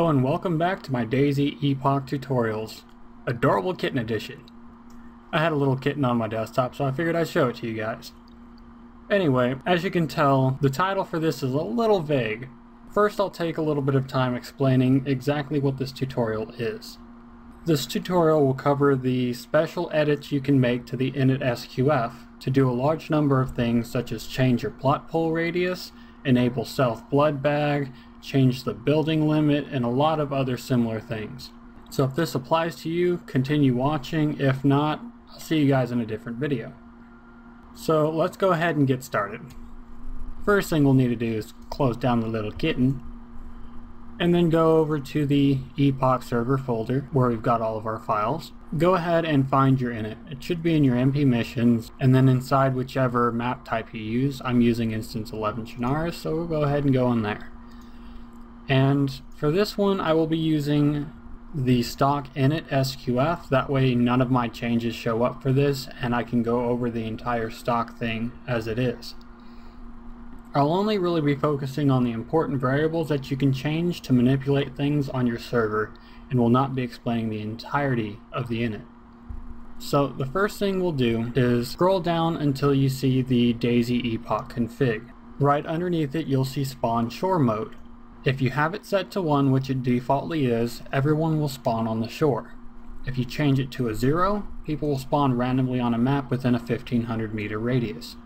Hello and welcome back to my DayZ Epoch tutorials, Adorable Kitten Edition. I had a little kitten on my desktop, so I figured I'd show it to you guys. Anyway, as you can tell, the title for this is a little vague. First, I'll take a little bit of time explaining exactly what this tutorial is. This tutorial will cover the special edits you can make to the Init SQF to do a large number of things such as change your plot pole radius, enable self blood bag, change the building limit, and a lot of other similar things. So if this applies to you, continue watching. If not, I'll see you guys in a different video. So let's go ahead and get started. First thing we'll need to do is close down the little kitten and then go over to the Epoch server folder where we've got all of our files. Go ahead and find your Init. It should be in your MP missions, and then inside whichever map type you use. I'm using instance 11 Chernarus, so we'll go ahead and go in there. And for this one, I will be using the stock Init SQF. That way none of my changes show up for this, and I can go over the entire stock thing as it is. I'll only really be focusing on the important variables that you can change to manipulate things on your server, and will not be explaining the entirety of the Init. So the first thing we'll do is scroll down until you see the DayZ Epoch config. Right underneath it, you'll see spawn shore mode. If you have it set to 1, which it defaultly is, everyone will spawn on the shore. If you change it to a 0, people will spawn randomly on a map within a 1500 meter radius.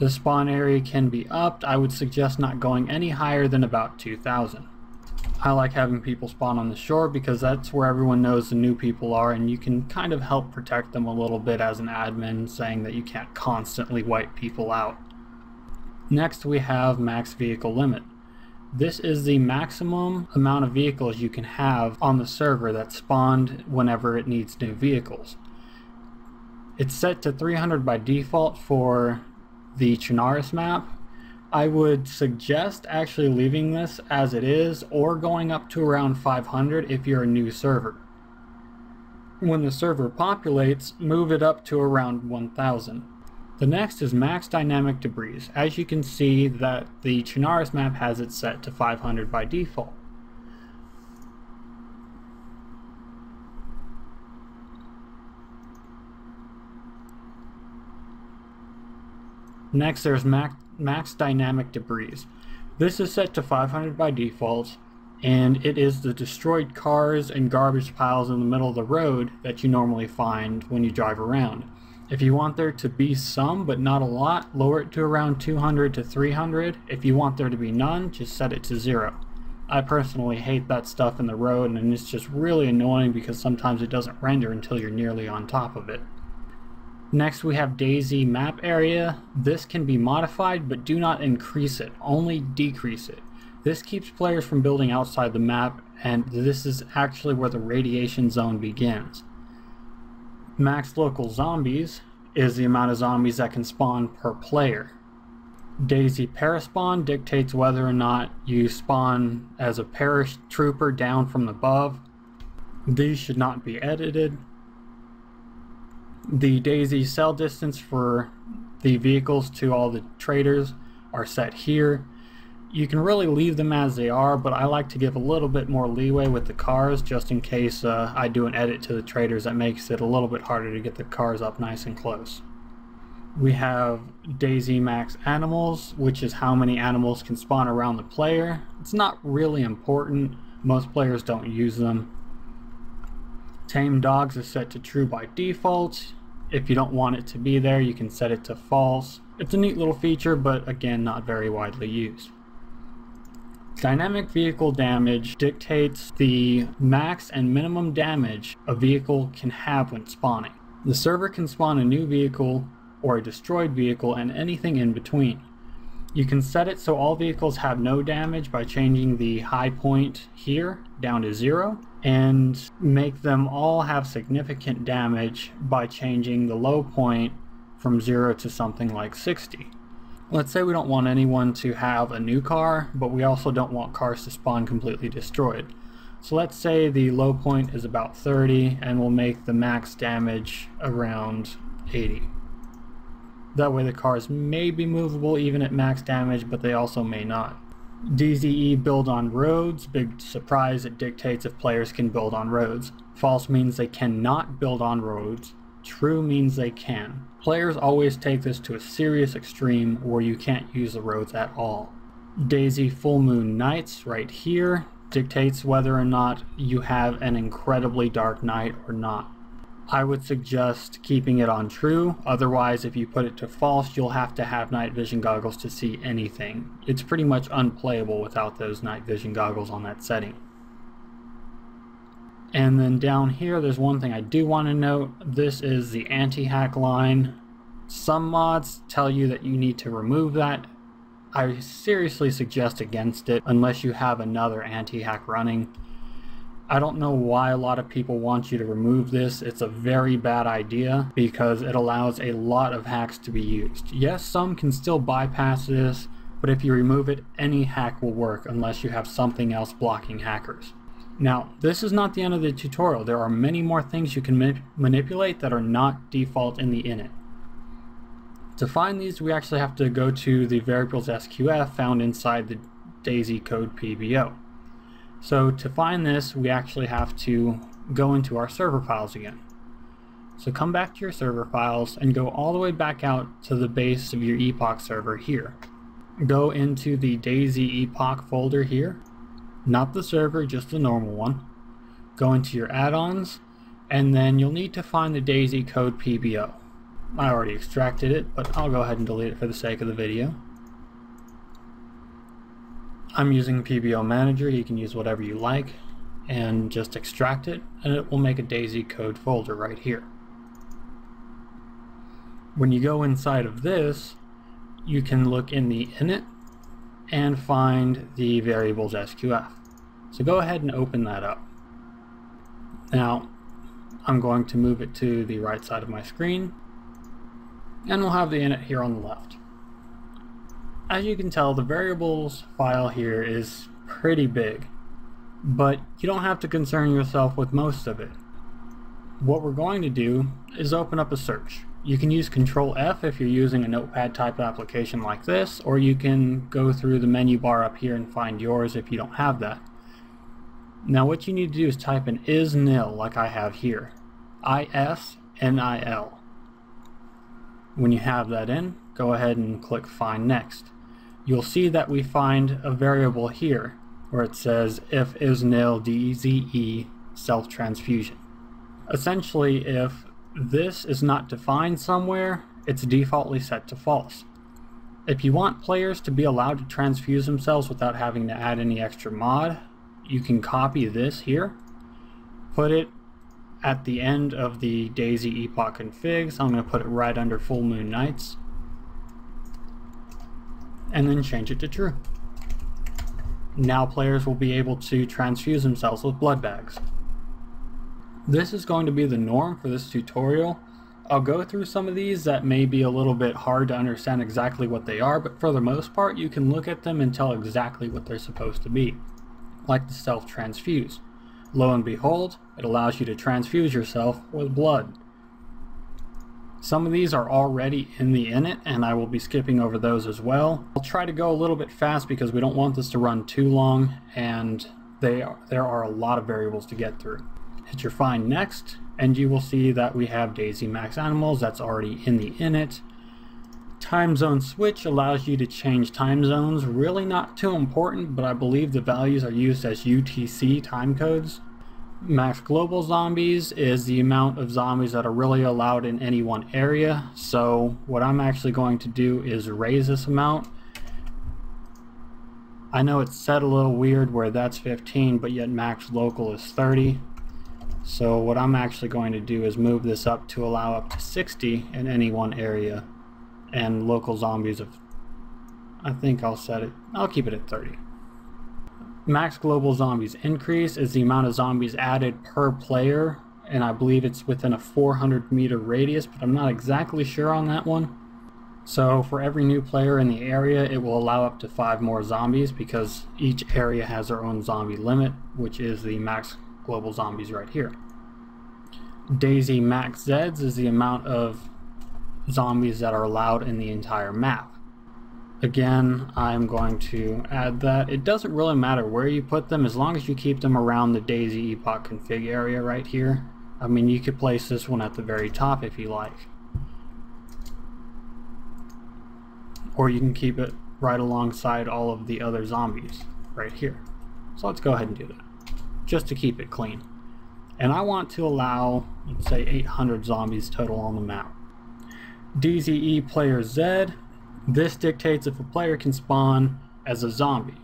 The spawn area can be upped. I would suggest not going any higher than about 2000. I like having people spawn on the shore because that's where everyone knows the new people are, and you can kind of help protect them a little bit as an admin, saying that you can't constantly wipe people out. Next we have max vehicle limit. This is the maximum amount of vehicles you can have on the server that's spawned whenever it needs new vehicles. It's set to 300 by default for the Chernarus map. I would suggest actually leaving this as it is, or going up to around 500 if you're a new server. When the server populates, move it up to around 1000. The next is max dynamic debris. As you can see, that the Chernarus map has it set to 500 by default. Next there's max dynamic debris. This is set to 500 by default, and it is the destroyed cars and garbage piles in the middle of the road that you normally find when you drive around. If you want there to be some, but not a lot, lower it to around 200 to 300. If you want there to be none, just set it to 0. I personally hate that stuff in the road, and it's just really annoying because sometimes it doesn't render until you're nearly on top of it. Next we have DayZ map area. This can be modified, but do not increase it, only decrease it. This keeps players from building outside the map, and this is actually where the radiation zone begins. Max local zombies is the amount of zombies that can spawn per player. DayZ paraspawn dictates whether or not you spawn as a paratrooper down from above. These should not be edited. The DayZ cell distance for the vehicles to all the traders are set here. You can really leave them as they are, but I like to give a little bit more leeway with the cars just in case I do an edit to the traders that makes it a little bit harder to get the cars up nice and close. We have DayZ max animals, which is how many animals can spawn around the player. It's not really important. Most players don't use them. Tame dogs is set to true by default. If you don't want it to be there, you can set it to false. It's a neat little feature, but again, not very widely used. Dynamic vehicle damage dictates the max and minimum damage a vehicle can have when spawning. The server can spawn a new vehicle or a destroyed vehicle and anything in between. You can set it so all vehicles have no damage by changing the high point here down to 0, and make them all have significant damage by changing the low point from 0 to something like 60. Let's say we don't want anyone to have a new car, but we also don't want cars to spawn completely destroyed. So let's say the low point is about 30, and we'll make the max damage around 80. That way the cars may be movable even at max damage, but they also may not. DZE build on roads. Big surprise, it dictates if players can build on roads. False means they cannot build on roads. True means they can. Players always take this to a serious extreme where you can't use the roads at all. DayZ full moon nights right here dictates whether or not you have an incredibly dark night or not. I would suggest keeping it on true, otherwise if you put it to false you'll have to have night vision goggles to see anything. It's pretty much unplayable without those night vision goggles on that setting. And then down here there's one thing I do want to note. This is the anti-hack line. Some mods tell you that you need to remove that. I seriously suggest against it unless you have another anti-hack running. I don't know why a lot of people want you to remove this. It's a very bad idea because it allows a lot of hacks to be used. Yes, some can still bypass this, but if you remove it, any hack will work unless you have something else blocking hackers. Now, this is not the end of the tutorial. There are many more things you can manipulate that are not default in the init. To find these, we actually have to go to the variables SQF found inside the DayZ code PBO. So to find this, we actually have to go into our server files again. So come back to your server files and go all the way back out to the base of your Epoch server here. Go into the DayZ Epoch folder here, not the server, just the normal one. Go into your add-ons, and then you'll need to find the DayZ code PBO. I already extracted it, but I'll go ahead and delete it for the sake of the video. I'm using PBO Manager. You can use whatever you like and just extract it and it will make a DayZ code folder right here. When you go inside of this, you can look in the init and find the variables SQF. So go ahead and open that up. Now I'm going to move it to the right side of my screen and we'll have the init here on the left. As you can tell, the variables file here is pretty big, but you don't have to concern yourself with most of it. What we're going to do is open up a search. You can use Control F if you're using a notepad type application like this, or you can go through the menu bar up here and find yours if you don't have that. Now what you need to do is type in isnil like I have here. ISNIL. When you have that in, go ahead and click Find Next. You'll see that we find a variable here where it says if isnil DZE self-transfusion. Essentially, if this is not defined somewhere, it's defaultly set to false. If you want players to be allowed to transfuse themselves without having to add any extra mod, you can copy this here, put it at the end of the DayZ Epoch config, so I'm going to put it right under full moon nights, and then change it to true. Now players will be able to transfuse themselves with blood bags. This is going to be the norm for this tutorial. I'll go through some of these that may be a little bit hard to understand exactly what they are, but for the most part you can look at them and tell exactly what they're supposed to be. Like the self-transfuse. Lo and behold, it allows you to transfuse yourself with blood. Some of these are already in the init and I will be skipping over those as well. I'll try to go a little bit fast because we don't want this to run too long and there are a lot of variables to get through. Hit your Find Next and you will see that we have DayZ Max Animals that's already in the init. Time zone switch allows you to change time zones. Really not too important, but I believe the values are used as UTC time codes. Max global zombies is the amount of zombies that are really allowed in any one area. So what I'm actually going to do is raise this amount. I know it's set a little weird where that's 15, but yet max local is 30. So what I'm actually going to do is move this up to allow up to 60 in any one area, and local zombies of, I think I'll keep it at 30. Max global zombies increase is the amount of zombies added per player, and I believe it's within a 400 meter radius, but I'm not exactly sure on that one. So for every new player in the area, it will allow up to 5 more zombies because each area has their own zombie limit, which is the max global zombies right here. DayZ Max Zeds is the amount of zombies that are allowed in the entire map. Again, I'm going to add that. It doesn't really matter where you put them as long as you keep them around the DayZ Epoch config area right here. I mean, you could place this one at the very top if you like. Or you can keep it right alongside all of the other zombies right here. So let's go ahead and do that, just to keep it clean. And I want to allow, let's say, 800 zombies total on the map. DZE player Z. This dictates if a player can spawn as a zombie.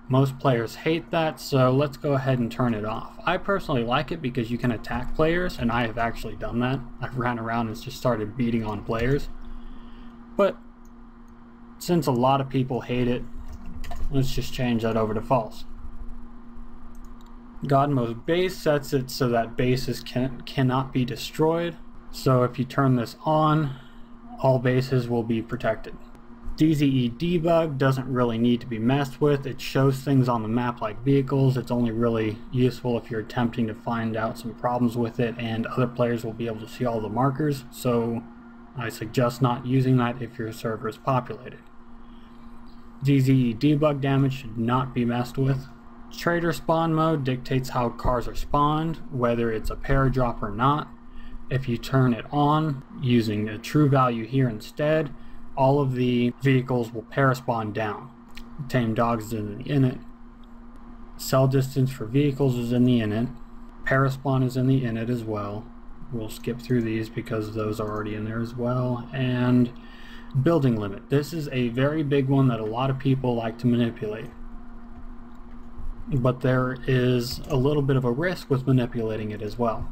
Most players hate that, so let's go ahead and turn it off. I personally like it because you can attack players, and I have actually done that. I've ran around and just started beating on players. But since a lot of people hate it, let's just change that over to false. Godmo's base sets it so that bases cannot be destroyed. So if you turn this on, all bases will be protected. DZE debug doesn't really need to be messed with. It shows things on the map like vehicles. It's only really useful if you're attempting to find out some problems with it, and other players will be able to see all the markers, so I suggest not using that if your server is populated. DZE debug damage should not be messed with. Trader spawn mode dictates how cars are spawned, whether it's a paradrop or not. If you turn it on using a true value here instead, all of the vehicles will paraspawn down. Tame dogs is in the init. Cell distance for vehicles is in the init. Paraspawn is in the init as well. We'll skip through these because those are already in there as well. And building limit. This is a very big one that a lot of people like to manipulate. But there is a little bit of a risk with manipulating it as well.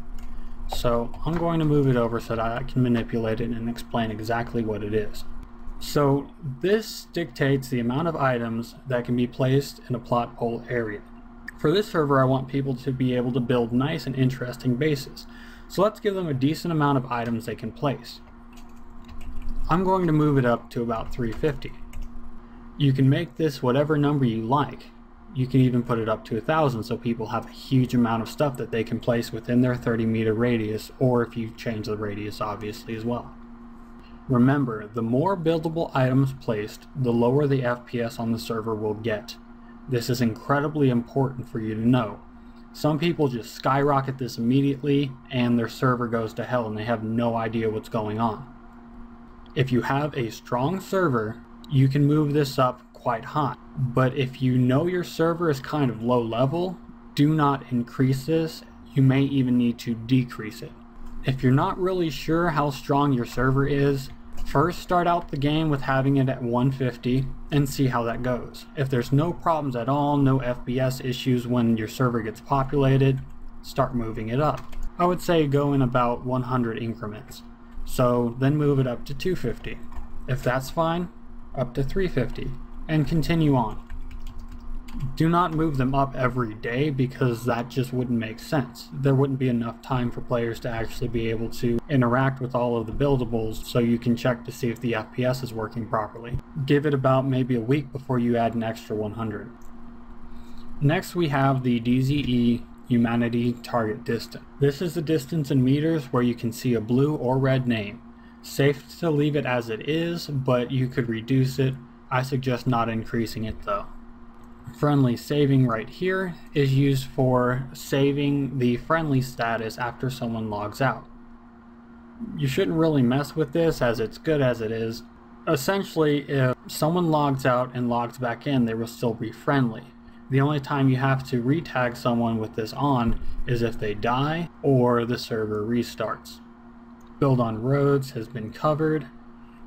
So I'm going to move it over so that I can manipulate it and explain exactly what it is. So this dictates the amount of items that can be placed in a plot pole area. For this server, I want people to be able to build nice and interesting bases. So let's give them a decent amount of items they can place. I'm going to move it up to about 350. You can make this whatever number you like. You can even put it up to 1,000 so people have a huge amount of stuff that they can place within their 30-meter radius, or if you change the radius obviously as well. Remember, the more buildable items placed, the lower the FPS on the server will get. This is incredibly important for you to know. Some people just skyrocket this immediately and their server goes to hell and they have no idea what's going on. If you have a strong server, you can move this up quite high. But if you know your server is kind of low level, do not increase this. You may even need to decrease it. If you're not really sure how strong your server is, first start out the game with having it at 150 and see how that goes. If there's no problems at all, no FPS issues when your server gets populated, start moving it up. I would say go in about 100 increments. So then move it up to 250. If that's fine, up to 350 and continue on. Do not move them up every day because that just wouldn't make sense. There wouldn't be enough time for players to actually be able to interact with all of the buildables so you can check to see if the FPS is working properly. Give it about maybe a week before you add an extra 100. Next we have the DZE Humanity Target Distance. This is the distance in meters where you can see a blue or red name. Safe to leave it as it is, but you could reduce it. I suggest not increasing it though. Friendly saving right here is used for saving the friendly status after someone logs out. You shouldn't really mess with this as it's good as it is. Essentially, if someone logs out and logs back in, they will still be friendly. The only time you have to retag someone with this on is if they die or the server restarts. Build on roads has been covered.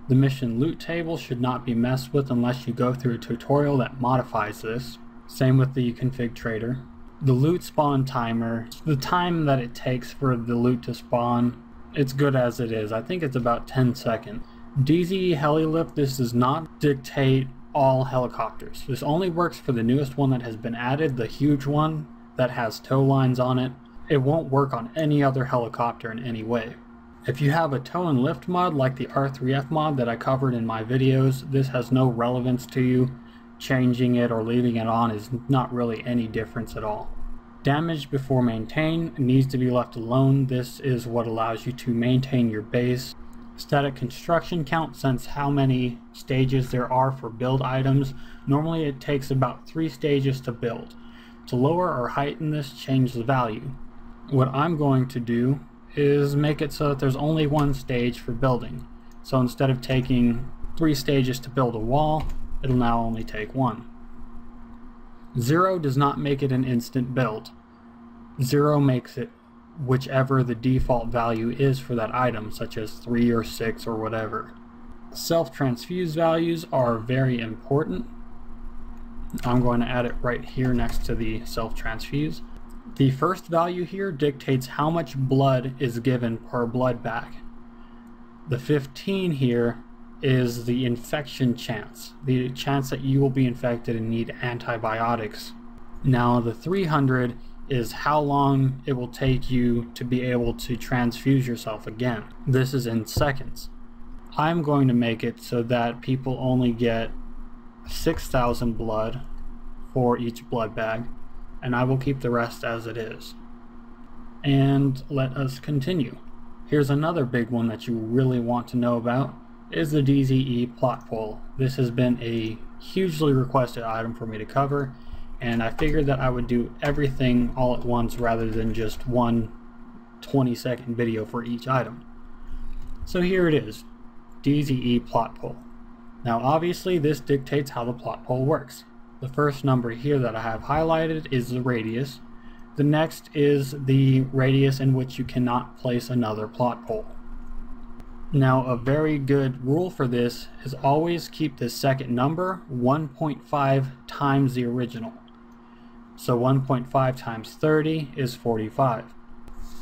The mission loot table should not be messed with unless you go through a tutorial that modifies this. Same with the config trader. The loot spawn timer, the time that it takes for the loot to spawn, it's good as it is. I think it's about 10 seconds. DZE Helilift, this does not dictate all helicopters. This only works for the newest one that has been added, the huge one that has tow lines on it. It won't work on any other helicopter in any way. If you have a tow and lift mod like the R3F mod that I covered in my videos, this has no relevance to you. Changing it or leaving it on is not really any difference at all. Damage before maintain needs to be left alone. This is what allows you to maintain your base. Static construction count, since how many stages there are for build items. Normally it takes about 3 stages to build. To lower or heighten this, change the value. What I'm going to do is make it so that there's only 1 stage for building. So instead of taking 3 stages to build a wall, it'll now only take 1. 0 does not make it an instant build. 0 makes it whichever the default value is for that item, such as 3 or 6 or whatever. Self-transfuse values are very important. I'm going to add it right here next to the self-transfuse. The first value here dictates how much blood is given per blood bag. The 15 here is the infection chance, the chance that you will be infected and need antibiotics. Now the 300 is how long it will take you to be able to transfuse yourself again. This is in seconds. I'm going to make it so that people only get 6,000 blood for each blood bag, and I will keep the rest as it is. And let us continue. Here's another big one that you really want to know about, is the DayZ plot pole. This has been a hugely requested item for me to cover, and I figured that I would do everything all at once rather than just one 20-second video for each item. So here it is, DayZ plot pole. Now obviously this dictates how the plot pole works. The first number here that I have highlighted is the radius. The next is the radius in which you cannot place another plot pole. Now a very good rule for this is always keep the second number 1.5 times the original. So 1.5 times 30 is 45.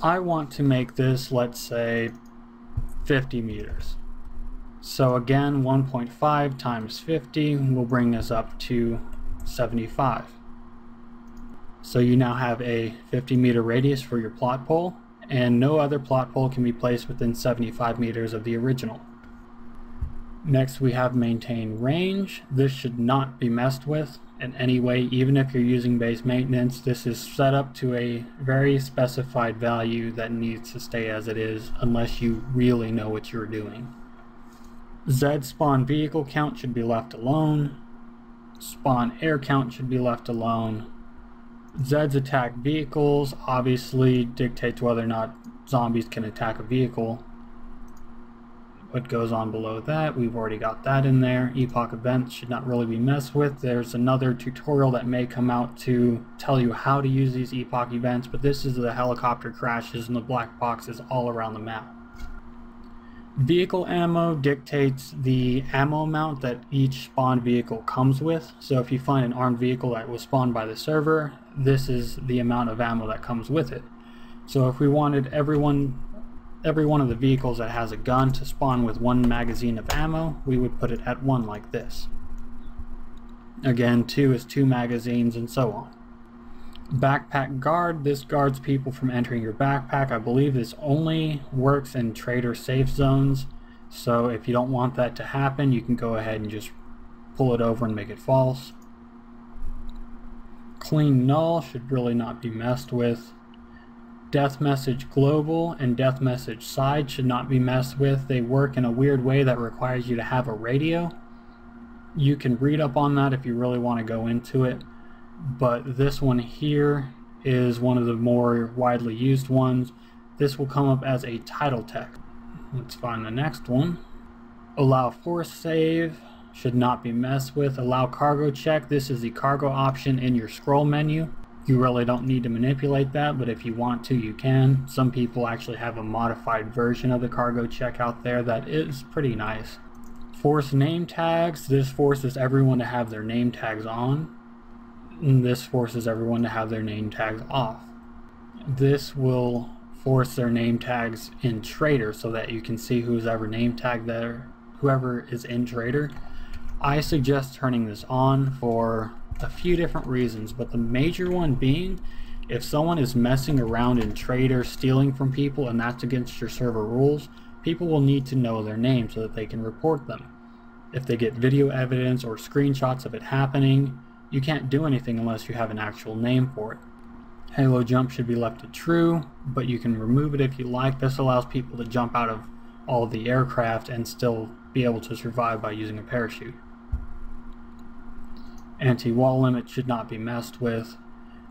I want to make this, let's say, 50 meters. So again, 1.5 times 50 will bring us up to 75. So you now have a 50 meter radius for your plot pole, and no other plot pole can be placed within 75 meters of the original. Next we have maintain range. This should not be messed with in any way. Even if you're using base maintenance, this is set up to a very specified value that needs to stay as it is unless you really know what you're doing. Z spawn vehicle count should be left alone. Spawn air count should be left alone. Z's attack vehicles obviously dictates whether or not zombies can attack a vehicle. What goes on below that, we've already got that in there. Epoch events should not really be messed with. There's another tutorial that may come out to tell you how to use these epoch events, but this is the helicopter crashes and the black boxes all around the map. Vehicle ammo dictates the ammo amount that each spawned vehicle comes with. So if you find an armed vehicle that was spawned by the server, this is the amount of ammo that comes with it. So if we wanted every one of the vehicles that has a gun to spawn with 1 magazine of ammo, we would put it at 1 like this. Again, 2 is 2 magazines, and so on. Backpack guard, this guards people from entering your backpack. I believe this only works in trader safe zones, so if you don't want that to happen, you can go ahead and just pull it over and make it false. Clean null should really not be messed with. Death message global and death message side should not be messed with. They work in a weird way that requires you to have a radio. You can read up on that if you really want to go into it, but this one here is one of the more widely used ones. This will come up as a title text. Let's find the next one. Allow force save should not be messed with. Allow cargo check, this is the cargo option in your scroll menu. You really don't need to manipulate that, but if you want to, you can. Some people actually have a modified version of the cargo check out there that is pretty nice. Force name tags, this forces everyone to have their name tags on. And this forces everyone to have their name tags off. This will force their name tags in Trader so that you can see who's ever name tagged there, whoever is in Trader. I suggest turning this on for a few different reasons, but the major one being, if someone is messing around in Trader, stealing from people, and that's against your server rules, people will need to know their name so that they can report them. If they get video evidence or screenshots of it happening, you can't do anything unless you have an actual name for it. Halo jump should be left to true, but you can remove it if you like. This allows people to jump out of all the aircraft and still be able to survive by using a parachute. Anti-wall limit should not be messed with.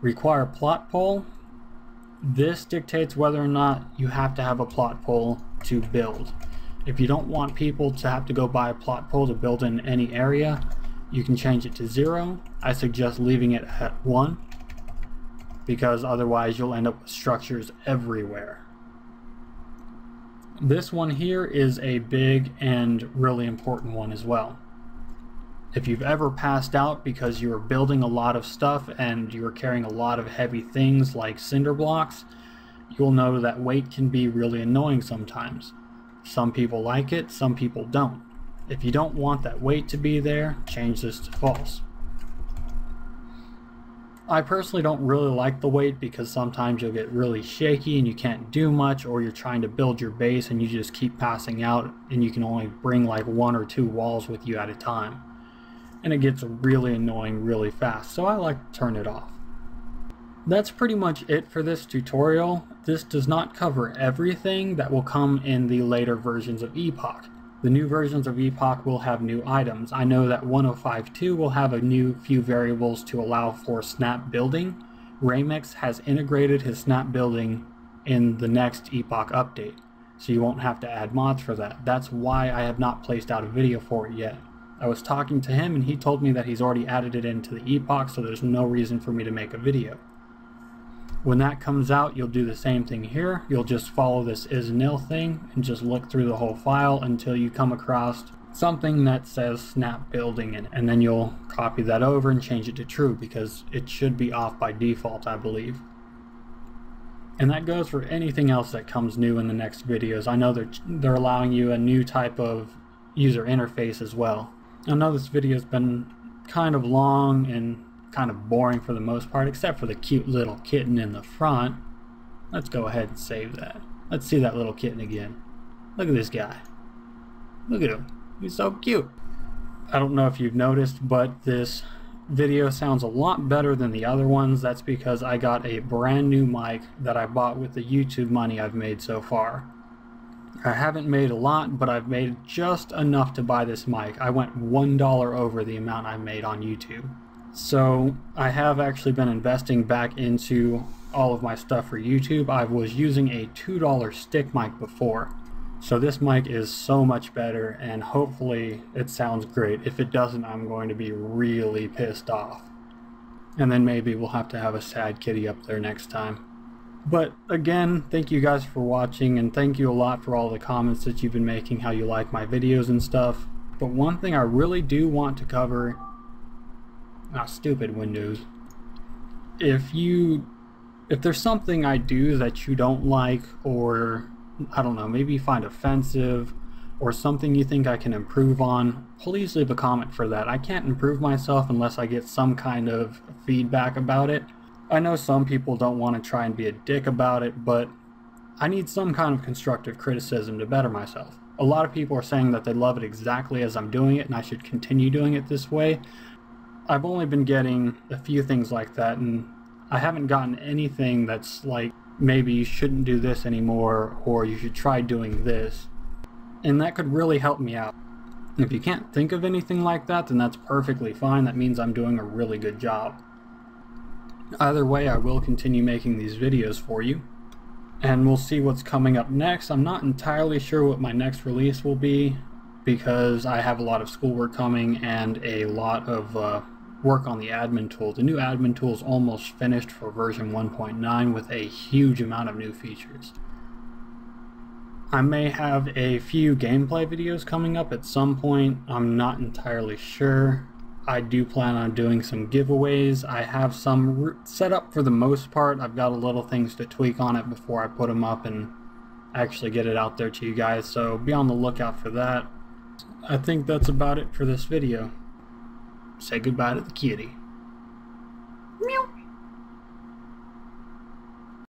Require plot pole. This dictates whether or not you have to have a plot pole to build. If you don't want people to have to go buy a plot pole to build in any area, you can change it to 0. I suggest leaving it at 1, because otherwise you'll end up with structures everywhere. This one here is a big and really important one as well. If you've ever passed out because you were building a lot of stuff and you were carrying a lot of heavy things like cinder blocks, you'll know that weight can be really annoying sometimes. Some people like it, some people don't. If you don't want that weight to be there, change this to false. I personally don't really like the weight because sometimes you'll get really shaky and you can't do much, or you're trying to build your base and you just keep passing out and you can only bring like 1 or 2 walls with you at a time. And it gets really annoying really fast, so I like to turn it off. That's pretty much it for this tutorial. This does not cover everything that will come in the later versions of Epoch. The new versions of Epoch will have new items. I know that 105.2 will have a new few variables to allow for snap building. Remix has integrated his snap building in the next Epoch update, so you won't have to add mods for that. That's why I have not placed out a video for it yet. I was talking to him and he told me that he's already added it into the Epoch, so there's no reason for me to make a video. When that comes out, you'll do the same thing here. You'll just follow this is-nil thing and just look through the whole file until you come across something that says snap building in it. And then you'll copy that over and change it to true, because it should be off by default, I believe. And that goes for anything else that comes new in the next videos. I know they're allowing you a new type of user interface as well. I know this video's been kind of long and kind of boring for the most part, except for the cute little kitten in the front. Let's go ahead and save that. Let's see that little kitten again. Look at this guy. Look at him. He's so cute. I don't know if you've noticed, but this video sounds a lot better than the other ones. That's because I got a brand new mic that I bought with the YouTube money I've made so far. I haven't made a lot, but I've made just enough to buy this mic. I went $1 over the amount I made on YouTube. So I have actually been investing back into all of my stuff for YouTube. I was using a $2 stick mic before. So this mic is so much better, and hopefully it sounds great. If it doesn't, I'm going to be really pissed off. And then maybe we'll have to have a sad kitty up there next time. But again, thank you guys for watching, and thank you a lot for all the comments that you've been making, how you like my videos and stuff. But one thing I really do want to cover, stupid Windows. If there's something I do that you don't like, or I don't know, maybe you find offensive, or something you think I can improve on, please leave a comment for that. I can't improve myself unless I get some kind of feedback about it. I know some people don't want to try and be a dick about it, but I need some kind of constructive criticism to better myself. A lot of people are saying that they love it exactly as I'm doing it and I should continue doing it this way. I've only been getting a few things like that, and I haven't gotten anything that's like, maybe you shouldn't do this anymore, or you should try doing this. And that could really help me out. If you can't think of anything like that, then that's perfectly fine. That means I'm doing a really good job. Either way, I will continue making these videos for you, and we'll see what's coming up next. I'm not entirely sure what my next release will be, because I have a lot of schoolwork coming and a lot of work on the admin tool. The new admin tool is almost finished for version 1.9 with a huge amount of new features. I may have a few gameplay videos coming up at some point. I'm not entirely sure. I do plan on doing some giveaways. I have some set up for the most part. I've got a little things to tweak on it before I put them up and actually get it out there to you guys, so be on the lookout for that. I think that's about it for this video. Say goodbye to the kitty. Meow.